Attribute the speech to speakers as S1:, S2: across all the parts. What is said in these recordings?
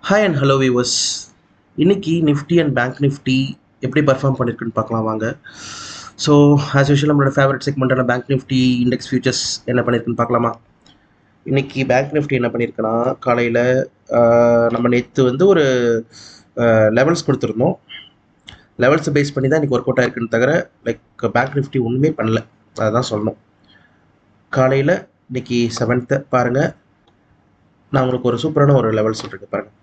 S1: Hi and hello viewers. இன்னைக்கு Nifty and bank Nifty எப்படி perform பண்ணியிருக்குன்னு பார்க்கலாம் வாங்க. ஸோ ஆஸ் யூஷுவல் நம்மளோட ஃபேவரட் செக்மெண்ட்டான பேங்க் நிஃப்டி இண்டெக்ஸ் ஃபியூச்சர்ஸ் என்ன பண்ணியிருக்குன்னு பார்க்கலாமா. இன்னைக்கு பேங்க் நிஃப்டி என்ன பண்ணியிருக்குன்னா காலையில் நம்ம நேற்று வந்து ஒரு லெவல்ஸ் கொடுத்துருந்தோம். லெவல்ஸை பேஸ் பண்ணி தான் இன்றைக்கி ஒர்க் அவுட் ஆயிருக்குன்னு தவிர பேங்க் நிஃப்டி ஒன்றுமே பண்ணல, அதை தான் சொல்லணும். காலையில் இன்னைக்கு 7th பாருங்கள், நான் உங்களுக்கு ஒரு சூப்பரான ஒரு லெவல் சொல்லியிருக்கேன் பாருங்கள்.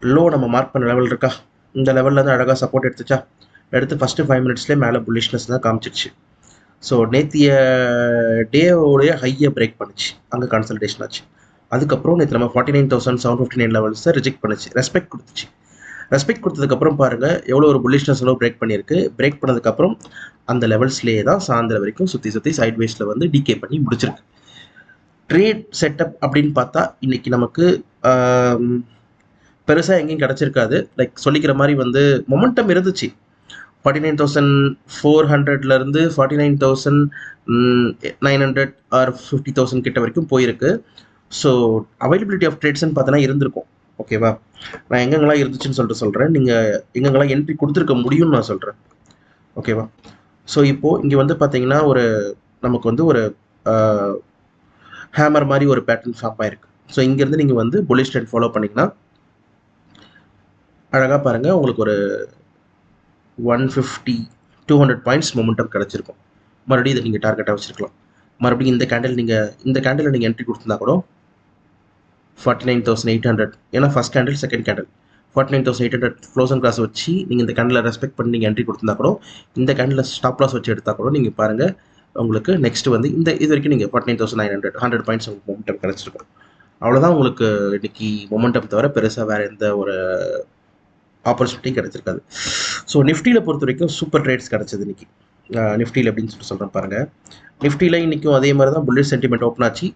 S1: லோ நம்ம மார்க் பண்ண லெவல் இருக்கா, இந்த லெவலில் தான் அழகாக சப்போர்ட் எடுத்துச்சா, எடுத்து ஃபஸ்ட்டு 5 மினிட்ஸ்லேயே மேலே புல்லிஷ்னஸ் தான் காமிச்சிடுச்சு. ஸோ நேற்றைய டேவோடைய ஹையை பிரேக் பண்ணிச்சு, அங்கே கன்சல்டேஷன் ஆச்சு. அதுக்கப்புறம் நேற்று நம்ம 49,759 லெவல்ஸை ரிஜெக்ட் பண்ணிச்சு, ரெஸ்பெக்ட் கொடுத்துச்சு. ரெஸ்பெக்ட் கொடுத்ததுக்கப்புறம் பாருங்கள் எவ்வளோ ஒரு புல்லிஷ்னஸ் பிரேக் பண்ணியிருக்கு. பிரேக் பண்ணதுக்கப்புறம் அந்த லெவல்ஸ்லேயே தான் சாயந்தரம் வரைக்கும் சுற்றி சுற்றி சைட்வேஸில் வந்து டிகே பண்ணி முடிச்சிருக்கு. ட்ரேட் செட்டப் அப்படின்னு பார்த்தா இன்னைக்கு நமக்கு பெருசாக எங்கேயும் கிடச்சிருக்காது. சொல்லிக்கிற மாதிரி வந்து மொமெண்டம் இருந்துச்சு. 49,400லேருந்து 49,900 ஆர் 50,000 கிட்ட வரைக்கும் போயிருக்கு. ஸோ அவைலபிலிட்டி ஆஃப் ட்ரேட்ஸ்ன்னு பார்த்தோன்னா இருந்திருக்கும். ஓகேவா, நான் எங்கெங்கெல்லாம் இருந்துச்சுன்னு சொல்கிறேன். நீங்கள் எங்கெங்கெல்லாம் என்ட்ரி கொடுத்துருக்க முடியும்னு நான் சொல்கிறேன். ஓகேவா, ஸோ இப்போது இங்கே வந்து பார்த்தீங்கன்னா ஒரு நமக்கு வந்து ஒரு ஹேமர் மாதிரி ஒரு பேட்டர்ன் ஃபார்ம் ஆயிருக்கு. ஸோ இங்கேருந்து நீங்கள் வந்து புல்லிஷ் ட்ரெண்ட் ஃபாலோ பண்ணிங்கன்னா அழகாக பாருங்கள் உங்களுக்கு ஒரு 150-200 பாயிண்ட்ஸ் மொமெண்டம் கிடச்சிருக்கும். மறுபடியும் இதை நீங்கள் டார்கெட்டாக வச்சுருக்கலாம். மறுபடியும் இந்த கேண்டில் நீங்கள் என்ட்ரி கொடுத்துருந்தா கூட 49,800, ஏன்னா first candle second candle 49,800 close and close வச்சு நீங்கள் இந்த கேண்டில் ரெஸ்பெக்ட் பண்ணி நீங்கள் என்ட்ரி கொடுத்துருந்தா கூட, இந்த கேண்டில் ஸ்டாப் லாஸ் வச்சு எடுத்தால் கூட நீங்கள் பாருங்கள் உங்களுக்கு நெக்ஸ்ட் வந்து இது வரைக்கும் நீங்கள் 49,900 100 பாயிண்ட்ஸ் உங்களுக்கு மொமெண்டம் கிடச்சிருக்கும். அவ்வளோதான் உங்களுக்கு இன்னைக்கு மொமெண்டம் தவிர பெருசாக வேறு எந்த ஒரு ஆப்பர்ச்சுனிட்டி கிடச்சிருக்காது. ஸோ நிஃப்டியில் பொறுத்த வரைக்கும் சூப்பர் ட்ரேட்ஸ் கிடச்சிது இன்னைக்கு. நிஃப்டியில் எப்படின்னு சொல்கிறேன் பாருங்கள். நிஃப்டியில் இன்றைக்கும் அதே மாதிரி தான் புல்லிஷ் சென்டிமெண்ட் ஓப்பன் ஆச்சு.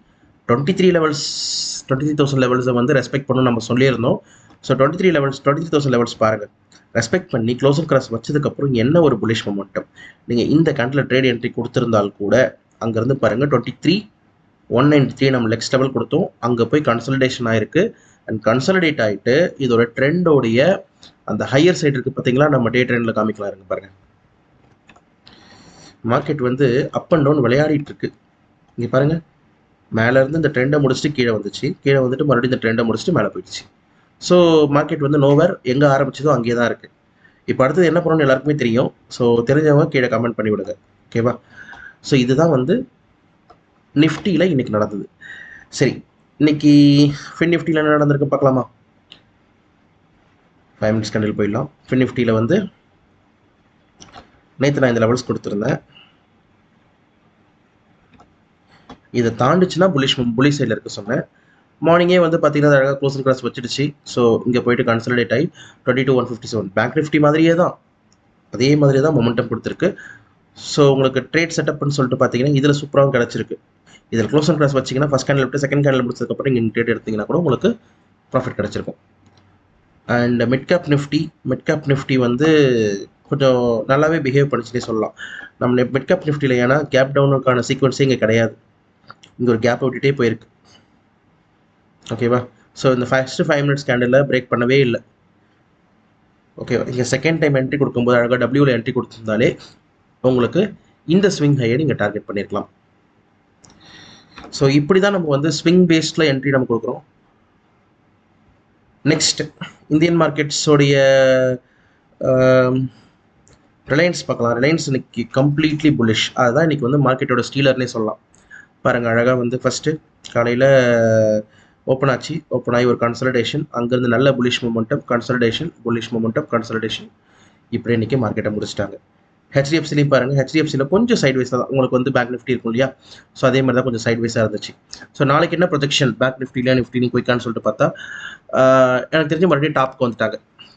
S1: 23,000 லெவல்ஸை வந்து ரெஸ்பெக்ட் பண்ணணும் நம்ம சொல்லியிருந்தோம். ஸோ 23,000 லெவல்ஸ் பாருங்கள், ரெஸ்பெக்ட் பண்ணி க்ளோஸ் அண்ட் கிராஸ் வச்சதுக்கப்புறம் என்ன ஒரு புல்லிஷ் மொமெண்டம். நீங்கள் இந்த கேண்டில் ட்ரேட் என்ட்ரி கொடுத்துருந்தால் கூட அங்கேருந்து பாருங்கள் 23,193 நம்ம நெக்ஸ்ட் லெவல் கொடுத்தோம். அங்கே போய் கன்சல்டேஷன் ஆகிருக்கு. அண்ட் கன்சல்டேட் ஆகிட்டு இதோட ட்ரெண்டோடைய அந்த ஹையர் சைடு இருக்குது பார்த்தீங்களா, நம்ம டே ட்ரெண்டில் காமிக்கலாம் இருங்க பாருங்கள். மார்க்கெட் வந்து அப் அண்ட் டவுன் விளையாடிட்டு இருக்கு. இங்கே பாருங்கள், மேலேருந்து இந்த ட்ரெண்டை முடிச்சுட்டு கீழே வந்துச்சு, கீழே வந்துட்டு மறுபடியும் இந்த ட்ரெண்டை முடிச்சுட்டு மேலே போயிடுச்சு. ஸோ மார்க்கெட் வந்து நோவர் எங்கே ஆரம்பிச்சதோ அங்கேயே தான் இருக்குது. இப்போ அடுத்தது என்ன பண்ணணும்னு எல்லாருக்குமே தெரியும். ஸோ தெரிஞ்சவங்க கீழே கமெண்ட் பண்ணி விடுங்க, ஓகேவா. ஸோ இதுதான் வந்து நிஃப்டியில் இன்றைக்கி நடந்தது. சரி, இன்னைக்கு ஃபின் நிஃப்டியில் என்ன நடந்திருக்கு பார்க்கலாமா. 5 மினிட்ஸ் கேண்டில் போயிடலாம். ஃபின் நிஃப்டியில் வந்து நேற்று நான் இந்த லெவல்ஸ் கொடுத்துருந்தேன். இதை தாண்டிச்சுன்னா புலிஷ் சைடில் இருக்க சொன்னேன். மார்னிங்கே வந்து பார்த்தீங்கன்னா அழகாக க்ளோஸ் அண்ட் கிராஸ் வச்சிடுச்சு. ஸோ இங்கே போயிட்டு கன்சல்டேட் ஆகி 22,157 பேங்க் நிஃப்டி மாதிரியே தான், அதே மாதிரி தான் மொமெண்டம் கொடுத்துருக்கு. ஸோ உங்களுக்கு ட்ரேட் செட்டப்னு சொல்லிட்டு பார்த்தீங்கன்னா இதில் சூப்பராகவும் கிடச்சிருக்கு. இதில் க்ளோஸ் அண்ட் கிராஸ் வச்சிங்கன்னா ஃபஸ்ட் கேண்டில் விட்டு செகண்ட் கேண்டில் முடிச்சதுக்கப்புறம் நீங்கள் ட்ரேட் எடுத்திங்கன்னா கூட உங்களுக்கு ப்ராஃபிட் கிடச்சிருக்கும். அண்ட் மிட் கேப் நிஃப்டி வந்து கொஞ்சம் நல்லாவே பிஹேவ் பண்ணிச்சுனே சொல்லலாம். நம்ம மிட் கேப் நிஃப்டியில் ஏன்னா கேப் டவுனுக்கான சீக்வன்ஸே இங்கே கிடையாது, இங்கே ஒரு கேப் விட்டுட்டே போயிருக்கு. ஓகேவா, ஸோ இந்த ஃபஸ்ட்டு 5 மினிட்ஸ் கேண்டில் பிரேக் பண்ணவே இல்லை. ஓகேவா, இங்கே செகண்ட் டைம் என்ட்ரி கொடுக்கும்போது அழகாக டபிள்யூவில் என்ட்ரி கொடுத்துருந்தாலே உங்களுக்கு இந்த ஸ்விங் ஹையை நீங்கள் டார்கெட் பண்ணியிருக்கலாம். ஸோ இப்படி தான் நம்ம வந்து ஸ்விங் பேஸ்டில் என்ட்ரி நம்ம கொடுக்குறோம். நெக்ஸ்ட் இந்தியன் மார்க்கெட்ஸோடைய ரிலையன்ஸ் பார்க்கலாம். ரிலையன்ஸ் இன்னைக்கு கம்ப்ளீட்லி புல்லிஷ், அதுதான் இன்னைக்கு வந்து மார்க்கெட்டோட ஸ்டீலர்னே சொல்லலாம். பாருங்கள் அழகாக வந்து ஃபஸ்ட்டு காலையில் ஓப்பன் ஆச்சு, ஓப்பன் ஆகி ஒரு கன்சல்டேஷன், அங்கேருந்து நல்ல bullish momentum, consultation, bullish momentum, consultation, இப்படி இன்றைக்கி மார்க்கெட்டை முடிச்சிட்டாங்க. ஹெச்டிஎஃப்சிலையும் பாருங்கள், ஹெச்டிஎஃப்சியில் கொஞ்சம் சைட்வைஸாக தான் உங்களுக்கு வந்து பேங்க் நிஃப்டி இருக்கும் இல்லையா, ஸோ அதே மாதிரி தான் கொஞ்சம் சைட்வைஸாக இருந்துச்சு. ஸோ நாளைக்கு என்ன ப்ரொஜெக்ஷன் பேங்க் நிஃப்டியில் நிஃப்டி குயிக்கான்னு சொல்லிட்டு பார்த்தா எனக்கு தெரிஞ்சு மறுபடியும் டாப்புக்கு வந்துட்டாங்க.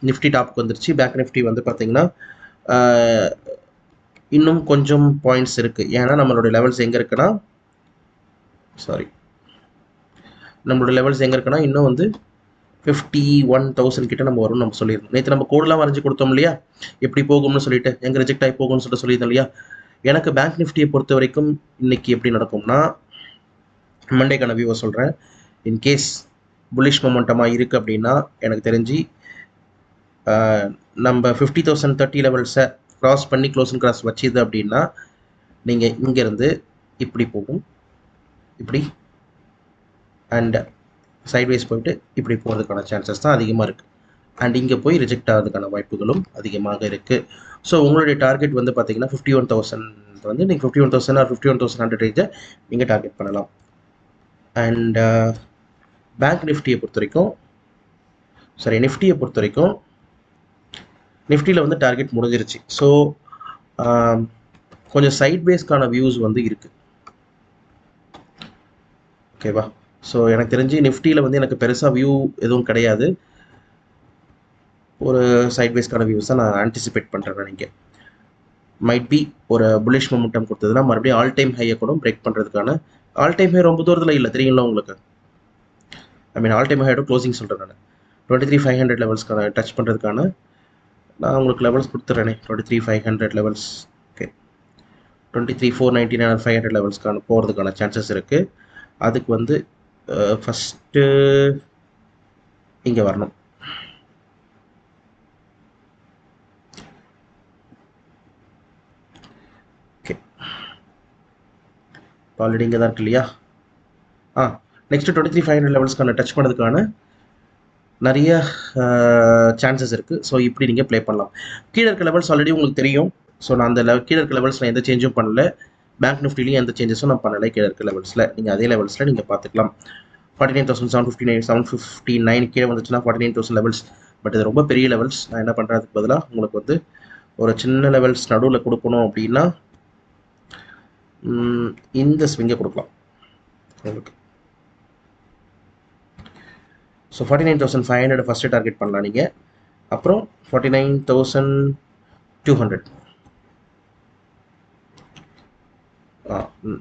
S1: நிஃப்டி டாப்புக்கு வந்துருச்சு. பேங்க் நிஃப்டி வந்து பார்த்தீங்கன்னா இன்னும் கொஞ்சம் பாயிண்ட்ஸ் இருக்குது. ஏன்னா நம்மளோட லெவல்ஸ் எங்கே இருக்குன்னா இன்னும் வந்து 51,000 கிட்ட நம்ம வரும்னு நம்ம சொல்லியிருந்தோம். நேற்று நம்ம கோடெலாம் வரைஞ்சி கொடுத்தோம் இல்லையா, எப்படி போகும்னு சொல்லிட்டு, எங்கே ரிஜெக்ட் ஆகி போகும்னு சொல்லியிருந்தோம் இல்லையா. எனக்கு பேங்க் நிஃப்டியை பொறுத்த வரைக்கும் இன்னைக்கு எப்படி நடக்கும்னா, மண்டேக்கான வியூவை சொல்கிறேன். இன்கேஸ் புல்லிஷ் மொமெண்டமாக இருக்குது அப்படின்னா எனக்கு தெரிஞ்சு நம்ம 50,030 லெவல்ஸை க்ராஸ் பண்ணி க்ளோசிங் கிராஸ் வச்சுது அப்படின்னா நீங்கள் இங்கேருந்து இப்படி போகும், இப்படி அண்ட் சைட்வைஸ் போயிட்டு இப்படி போகிறதுக்கான சான்சஸ் தான் அதிகமாக இருக்குது. அண்ட் இங்கே போய் ரிஜெக்ட் ஆகிறதுக்கான வாய்ப்புகளும் அதிகமாக இருக்குது. ஸோ உங்களுடைய டார்கெட் வந்து பார்த்தீங்கன்னா 51,000 வந்து நீங்கள் 51,000 ஆர் 51,100 ரேஞ்சை நீங்கள் டார்கெட் பண்ணலாம். அண்ட் பேங்க் நிஃப்டியை பொறுத்த வரைக்கும், சாரி நிஃப்டியை பொறுத்த வரைக்கும், நிஃப்டியில் வந்து டார்கெட் முடிஞ்சிருச்சு. ஸோ கொஞ்சம் சைட் பேஸ்க்கான வியூஸ் வந்து இருக்குது. ஓகேவா? ஸோ எனக்கு தெரிஞ்சு நிஃப்டியில் வந்து எனக்கு பெருசாக வியூ எதுவும் கிடையாது. ஒரு சைட் பேஸ்க்கான வியூஸ் தான் நான் ஆன்டிசிபேட் பண்ணுறேன். நீங்கள் மைட் பி ஒரு புல்லிஷ் மொமெண்டம் கொடுத்ததுன்னா மறுபடியும் ஆல் டைம் ஹையை கூட பிரேக் பண்ணுறதுக்கான, ஆல் டைம் ஹை ரொம்ப தூரத்தில் இல்லை தெரியுங்களா உங்களுக்கு. ஐ மீன் ஆல் டைம் ஹையோட க்ளோசிங் சொல்கிறேன் நான். 23,500 லெவல்ஸ்க்கான டச் பண்ணுறதுக்கான நான் உங்களுக்கு லெவல்ஸ் கொடுத்துட்றேனே. 23,500 லெவல்ஸ், ஓகே, 23,499 500 லெவல்ஸ்க்கான போகிறதுக்கான சான்சஸ் இருக்குது. அதுக்கு வந்து ஃபஸ்ட்டு இங்கே வரணும். ஓகே, ஆல்ரெடி இங்கே தான் இருக்கு இல்லையா? நெக்ஸ்ட்டு 23,500 லெவல்ஸ்க்கான டச் பண்ணதுக்கான நிறைய சான்சஸ் இருக்குது. ஸோ இப்படி நீங்கள் ப்ளே பண்ணலாம். கீழே இருக்க லெவல்ஸ் ஆல்ரெடி உங்களுக்கு தெரியும். ஸோ நான் அந்த கீழே இருக்க லெவல்ஸ் நான் எந்த சேஞ்சும் பண்ணல. பேங்க் நிஃப்டிலையும் எந்த சேஞ்சஸும் நான் பண்ணலை. கீழே இருக்க லெவல்ஸில் நீங்கள் அதே லெவல்ஸில் நீங்கள் பார்த்துக்கலாம். 49,759 கீழே வந்துச்சுன்னா 49,000 லெவல்ஸ். பட் இது ரொம்ப பெரிய லெவல்ஸ். நான் என்ன பண்ணுறதுக்கு பதிலாக உங்களுக்கு வந்து ஒரு சின்ன லெவல்ஸ் நடுவில் கொடுக்கணும் அப்படின்னா இந்த ஸ்விங்கை கொடுக்கலாம் உங்களுக்கு. ஸோ 49,500 ஃபஸ்ட்டு டார்கெட் பண்ணலாம் நீங்கள். அப்புறம் 49,200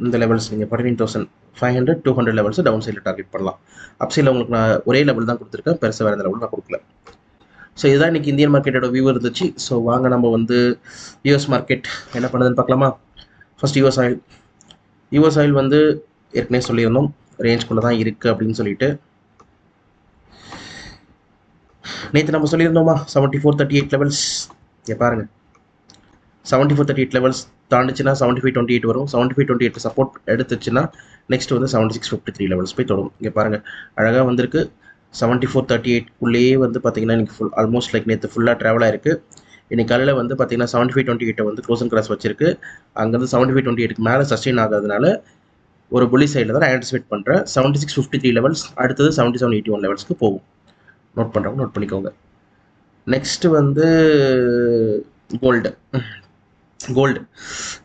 S1: இந்த லெவல்ஸ் நீங்கள் 49,500 200 லெவல்ஸ் டவுன் சைடில் டார்கெட் பண்ணலாம். அப் சைடில் உங்களுக்கு நான் ஒரே லெவல் தான் கொடுத்துருக்கேன், பெருசாக வேறு லெவல் நான் கொடுக்கல. ஸோ இதுதான் இன்றைக்கி இந்தியன் மார்க்கெட்டோட வியூ இருந்துச்சு. ஸோ வாங்க நம்ம வந்து யூஎஸ் மார்க்கெட் என்ன பண்ணுதுன்னு பார்க்கலாமா. First US oil. US oil வந்து ஏற்கனவே சொல்லியிருந்தோம் ரேஞ்ச்குள்ளே தான் இருக்குது அப்படின்னு சொல்லிட்டு. நேற்று நம்ம சொல்லியிருந்தோமா 74.38 லெவல்ஸ். இங்கே பாருங்கள், 74.38 லெவல்ஸ் தாண்டிச்சுன்னா 75.28 வரும். 75.28 சப்போர்ட் எடுத்துச்சுன்னா நெக்ஸ்ட் வந்து 76.53 லெவல்ஸ் போய் தொடரும். இங்கே பாருங்கள் அழகாக வந்திருக்கு. 74.38 வந்து பார்த்தீங்கன்னா இன்றைக்கி ஆல்மோஸ்ட் லைக் நேற்று ஃபுல்லாக ட்ராவல் ஆயிருக்கு. இன்றைக்கி காலையில் வந்து பார்த்தீங்கன்னா 75.28 வந்து க்ளோசிங் கிராஸ் வச்சிருக்கு. அங்கேருந்து 75.28க்கு மேலே சஸ்டெயின் ஆகாதனால ஒரு புள்ளி சைடில் தான் ஆன்டிசிபேட் பண்ணுறேன். 76.53 லெவல்ஸ், அடுத்தது 77.81 லெவல்ஸ்க்கு போகும். நோட் பண்ணுறவங்க நோட் பண்ணிக்கோங்க. நெக்ஸ்ட்டு வந்து கோல்டு.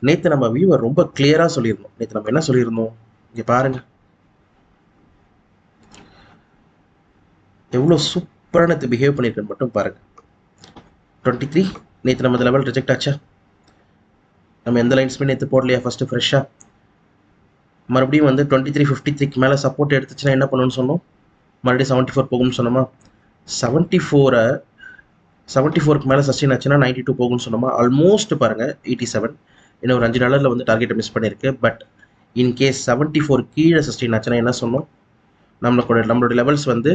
S1: நேற்று நம்ம வியூவை ரொம்ப கிளியராக சொல்லியிருந்தோம். நேற்று நம்ம என்ன சொல்லியிருந்தோம், இங்கே பாருங்கள் எவ்வளோ சூப்பராக நேற்று பிஹேவ் பண்ணியிருக்கேன்னு மட்டும் பாருங்கள். 23 நேற்று நம்ம இந்த லெவல் ரிஜெக்ட் ஆச்சா? நம்ம எந்த லைன்ஸுமே நேற்று போடலையா ஃபஸ்ட்டு ஃப்ரெஷ்ஷாக? மறுபடியும் வந்து 23.53க்கு மேலே சப்போர்ட் எடுத்துச்சுன்னா என்ன பண்ணணும்னு சொன்னோம்? மறுபடியும் 74 போகும்னு சொன்னோமா? 74க்கு மேலே சஸ்டெயின் ஆச்சுன்னா 92 போகும்னு சொன்னோமா? ஆல்மோஸ்ட் பாருங்கள் 87. இன்னும் ஒரு $5 வந்து டார்கெட்டை மிஸ் பண்ணியிருக்கு. பட் இன்கேஸ் 74 கீழே சஸ்டெயின் ஆச்சுன்னா என்ன சொன்னோம்? நம்மளோட லெவல்ஸ் வந்து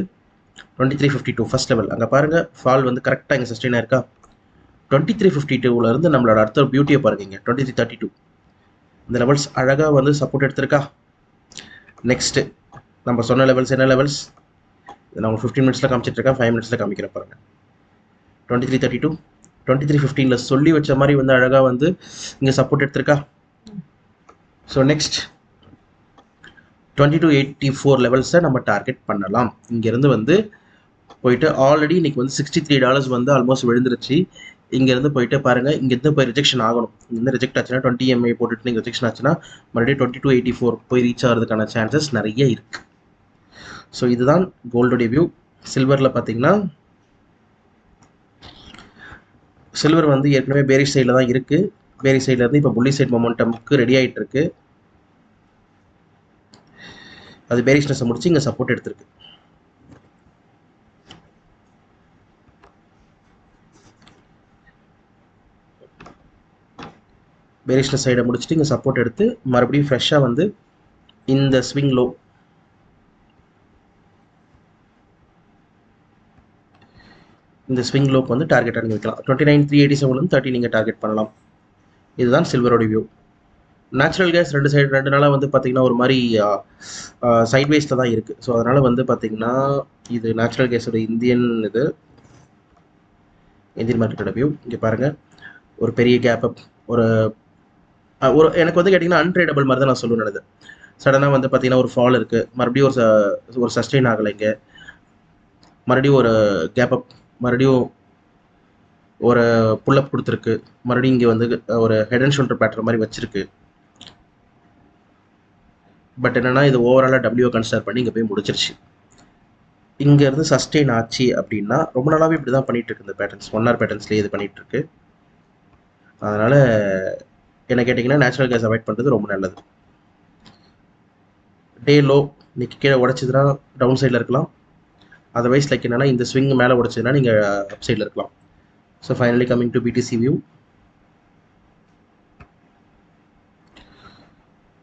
S1: 23.52 ஃபர்ஸ்ட் லெவல். அங்கே பாருங்கள் ஃபால் வந்து கரெக்டாக இங்கே சஸ்டெயின் ஆயிருக்கா? 23.52லேருந்து நம்மளோட அடுத்த பியூட்டியை பாருங்க, இங்கே 23.32 இந்த லெவல்ஸ் அழகாக வந்து சப்போர்ட் எடுத்திருக்கா. நெக்ஸ்ட்டு நம்ம சொன்ன லெவல்ஸ் என்ன லெவல்ஸ்? நான் உங்களுக்கு 15 மினிட்ஸில் காமிச்சிட்ருக்கேன், 5 மினிட்ஸில் காமிக்கிறேன் பாருங்கள். 23.32 23.15 சொல்லி வச்ச மாதிரி வந்து அழகாக வந்து இங்கே சப்போர்ட் எடுத்திருக்கா. ஸோ நெக்ஸ்ட் 22.84 லெவல்ஸை நம்ம டார்கெட் பண்ணலாம். இங்கேருந்து வந்து போயிட்டு ஆல்ரெடி இன்றைக்கி வந்து $63 வந்து ஆல்மோஸ்ட் விழுந்துருச்சு. இங்கேருந்து போயிட்டு பாருங்கள், இங்கேருந்து போய் ரிஜெக்ஷன் ஆகணும். இங்கேருந்து ரிஜெக்ட் ஆச்சுன்னா 20 MA போட்டுட்டு நீங்கள் ரிஜெக்ஷன் ஆச்சுன்னா மறுபடியும் 22.84 போய் ரீச் ஆகிறதுக்கான சான்சஸ் நிறைய இருக்குது. ஸோ இதுதான் கோல்டுடைய வியூ. சில்வரில் பார்த்தீங்கன்னா சில்வர் வந்து ஏற்கனவே பேரிஷ் சைடில் தான் இருக்குது. பேரிஷ் சைடில் இருந்து இப்போ புள்ளி சைட் மொமெண்டமுக்கு ரெடி ஆகிட்டு இருக்கு. அது பேரிஷ்னஸை முடிச்சு இங்கே சப்போர்ட் எடுத்திருக்கு. பேரிஷ்னஸ் சைடை முடிச்சுட்டு இங்கே சப்போர்ட் எடுத்து மறுபடியும் ஃப்ரெஷ்ஷாக வந்து இந்த ஸ்விங் லோ இந்த ஸ்விங் லோக்கு வந்து டார்கெட்டாக நீங்கள் வைக்கலாம். 29,387 30 நீங்கள் டார்கெட் பண்ணலாம். இதுதான் சில்வரோட வியூ. நேச்சுரல் கேஸ் ரெண்டு நாளாக வந்து பார்த்தீங்கன்னா ஒரு மாதிரி சைட்வேஸில் தான் இருக்குது. ஸோ அதனால் வந்து பார்த்தீங்கன்னா இது நேச்சுரல் கேஸோட இந்தியன் மார்க்கெட்டோட வியூ. இங்கே பாருங்கள், ஒரு பெரிய கேப் அப், ஒரு ஒரு எனக்கு வந்து கேட்டிங்கன்னா அன்ட்ரேடபிள் மாதிரி தான் நான் சொல்லுவேன். நடது சடனாக வந்து பார்த்தீங்கன்னா ஒரு ஃபால் இருக்குது, மறுபடியும் ஒரு சஸ்டெயின் ஆகலை, இங்கே மறுபடியும் ஒரு கேப் அப், மறுபடியும் ஒரு புல்லப் கொடுத்துருக்கு, மறுபடியும் இங்கே வந்து ஒரு ஹெட் அண்ட் ஷோல்டர் பேட்டர் மாதிரி வச்சிருக்கு. பட் என்னன்னா இது ஓவராலாக டபிள்யூ கன்சிடர் பண்ணி இங்கே போய் முடிச்சிருச்சு. இங்கேருந்து சஸ்டெயின் ஆச்சு அப்படின்னா ரொம்ப நாளாகவே இப்படி தான் பண்ணிட்டு இருக்கு. இந்த பேட்டர்ன்ஸ் 1 hour பேட்டர்ன்ஸ்லேயே இது பண்ணிட்டு இருக்கு. அதனால் என்ன கேட்டிங்கன்னா நேச்சுரல் கேஸ் அவாய்ட் பண்ணுறது ரொம்ப நல்லது. டே லோ இன்னைக்கு கீழே உடச்சிதுன்னா டவுன் சைடில் இருக்கலாம். அதர்வைஸ் லைக் என்னன்னா இந்த ஸ்விங் மேலே உடச்சதுன்னா நீங்கள் அப் சைடில் இருக்கலாம். So finally coming to PDC view.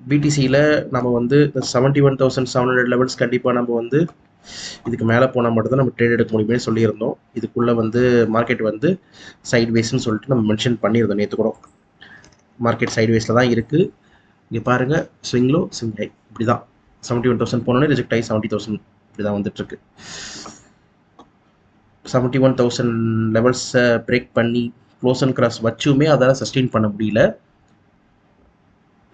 S1: பிடிசியில் நம்ம வந்து 71,700 லெவல்ஸ் கண்டிப்பாக நம்ம வந்து இதுக்கு மேலே போனால் மட்டும்தான் நம்ம ட்ரேட் எடுக்க முடியுமே சொல்லியிருந்தோம். இதுக்குள்ளே வந்து மார்க்கெட் வந்து சைட்வேஸ்ன்னு சொல்லிட்டு நம்ம மென்ஷன் பண்ணியிருந்தோம் நேற்று கூட. மார்க்கெட் சைட்வேஸில் தான் இருக்குது. இங்கே பாருங்கள், ஸ்விங் லோ ஸ்விங் ஹை இப்படி தான் 71,000 போனோன்னே ரிஜெக்ட் ஆகி 70,000 இப்படி தான் வந்துட்டுருக்கு. 71,000 லெவல்ஸை பிரேக் பண்ணி க்ளோஸ் அண்ட் கிராஸ் வச்சுமே அதால் சஸ்டெயின் பண்ண முடியல.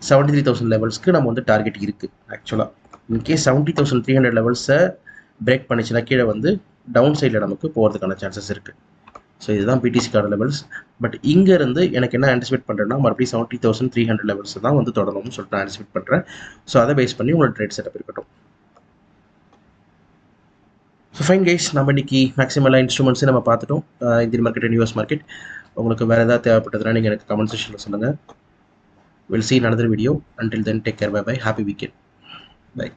S1: 73,000 லெவல்ஸ்க்கு நம்ம வந்து டார்கெட் இருக்குது. ஆக்சுவலாக இன்கேஸ் 70,300 லெவல்ஸை பிரேக் பண்ணிச்சுன்னா கீழே வந்து டவுன் சைடில் நமக்கு போகிறதுக்கான சான்சஸ் இருக்குது. ஸோ இதுதான் பிடிசிக்கான லெவல்ஸ். பட் இங்கேருந்து எனக்கு என்ன ஆன்டிசிபேட் பண்ணுறேன்னா மறுபடியும் 70,300 லெவல்ஸ் தான் வந்து தொடரணும்னு சொல்லிட்டு நான் ஆன்டிசிபேட் பண்ணுறேன். ஸோ அதை பேஸ் பண்ணி உங்களோட ட்ரேட் செட்டப் இருக்கட்டும். ஸோ ஃபைன் கைஸ், நம்ம இன்னைக்கு மேக்ஸிமம் எல்லா இன்ஸ்ட்ருமெண்ட்ஸையும் நம்ம பார்த்துட்டோம். Indian market and US market. உங்களுக்கு வேறு ஏதாவது தேவைப்பட்டதுன்னா நீங்கள் எனக்கு கமெண்ட் செக்ஷனில் சொல்லுங்கள். We'll see in another video. Until then, take care. Bye bye. Happy weekend. Bye.